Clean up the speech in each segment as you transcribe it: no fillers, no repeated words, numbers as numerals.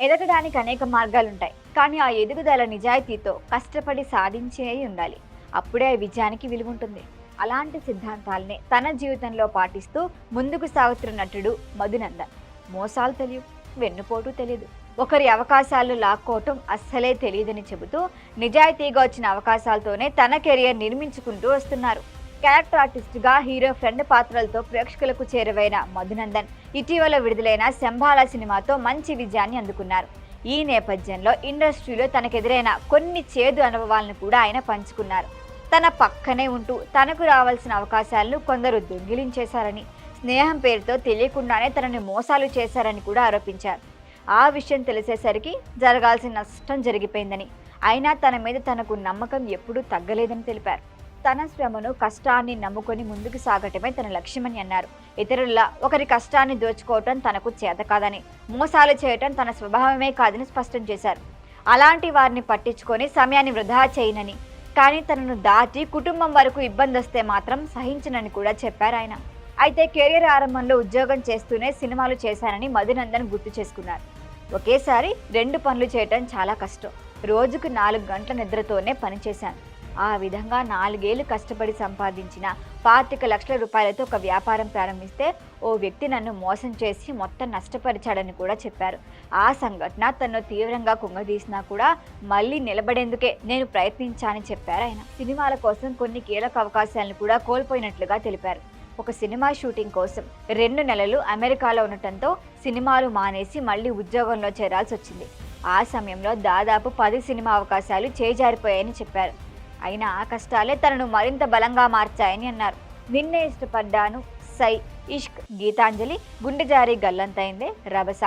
ఎదగడానికి అనేక మార్గాలుంటాయి. కానీ ఆ ఎదుగుదల నిజాయితీతో కష్టపడి సాధించే ఉండాలి. అప్పుడే ఆ విజయానికి విలువుంటుంది. అలాంటి సిద్ధాంతాలనే తన జీవితంలో పాటిస్తూ ముందుకు సాగుతున్న నటుడు మధునందన్. మోసాలు తెలియవు, వెన్నుపోటు తెలియదు. ఒకరి అవకాశాలు లాక్కోవటం అస్సలే తెలియదని చెబుతూ నిజాయితీగా వచ్చిన అవకాశాలతోనే తన కెరియర్ నిర్మించుకుంటూ వస్తున్నారు. క్యారెక్టర్ ఆర్టిస్ట్గా హీరో ఫ్రెండ్ పాత్రలతో ప్రేక్షకులకు చేరువైన మధునందన్ ఇటీవల విడుదలైన శంబాల సినిమాతో మంచి విజయాన్ని అందుకున్నారు. ఈ నేపథ్యంలో ఇండస్ట్రీలో తనకెదురైన కొన్ని చేదు అనుభవాలను కూడా ఆయన పంచుకున్నారు. తన పక్కనే ఉంటూ తనకు రావాల్సిన అవకాశాలను కొందరు దొంగిలించేశారని, స్నేహం పేరుతో తెలియకుండానే తనని మోసాలు చేశారని కూడా ఆరోపించారు. ఆ విషయం తెలిసేసరికి జరగాల్సిన నష్టం జరిగిపోయిందని, అయినా తన మీద తనకు నమ్మకం ఎప్పుడూ తగ్గలేదని తెలిపారు. తన శ్రమను, కష్టాన్ని నమ్ముకొని ముందుకు సాగటమే తన లక్ష్యమని అన్నారు. ఇతరుల ఒకరి కష్టాన్ని దోచుకోవటం తనకు చేత కాదని, మోసాలు చేయటం తన స్వభావమే కాదని స్పష్టం చేశారు. అలాంటి వారిని పట్టించుకొని సమయాన్ని వృధా చేయనని, కానీ తనను దాటి కుటుంబం వరకు ఇబ్బంది వస్తే మాత్రం సహించనని కూడా చెప్పారు ఆయన. అయితే కెరీర్ ఆరంభంలో ఉద్యోగం చేస్తూనే సినిమాలు చేశానని మధునందన్ గుర్తు చేసుకున్నారు. ఒకేసారి 2 పనులు చేయటం చాలా కష్టం. రోజుకు 4 గంటల నిద్రతోనే పనిచేశాను. ఆ విధంగా 4 ఏళ్లు కష్టపడి సంపాదించిన 25 లక్షల రూపాయలతో ఒక వ్యాపారం ప్రారంభిస్తే ఓ వ్యక్తి నన్ను మోసం చేసి మొత్తం నష్టపరిచాడని కూడా చెప్పారు. ఆ సంఘటన తనను తీవ్రంగా కుంగదీసినా కూడా మళ్ళీ నిలబడేందుకే నేను ప్రయత్నించానని చెప్పారు ఆయన. సినిమాల కోసం కొన్ని కీలక అవకాశాలను కూడా కోల్పోయినట్లుగా తెలిపారు. ఒక సినిమా షూటింగ్ కోసం 2 నెలలు అమెరికాలో ఉండటంతో సినిమాలు మానేసి మళ్ళీ ఉద్యోగంలో చేరాల్సి వచ్చింది. ఆ సమయంలో దాదాపు 10 సినిమా అవకాశాలు చేజారిపోయాయని చెప్పారు. అయినా ఆ కష్టాలే తనను మరింత బలంగా మార్చాయని అన్నారు. నిన్నే ఇష్టపడ్డాను, సై, ఇష్క్, గీతాంజలి, గుండె జారి గల్లంతైందే, రభస,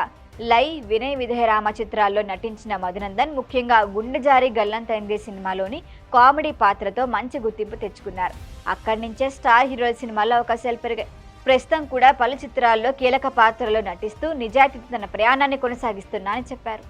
లై, వినయ్ విధేయరామ చిత్రాల్లో నటించిన మధునందన్ ముఖ్యంగా గుండె జారి గల్లంతైందే సినిమాలోని కామెడీ పాత్రతో మంచి గుర్తింపు తెచ్చుకున్నారు. అక్కడి నుంచే స్టార్ హీరోల సినిమాల్లో అవకాశాలు పెరిగాయి. ప్రస్తుతం కూడా పలు చిత్రాల్లో కీలక పాత్రలో నటిస్తూ నిజాయితీతో తన ప్రయాణాన్ని కొనసాగిస్తున్నానని చెప్పారు.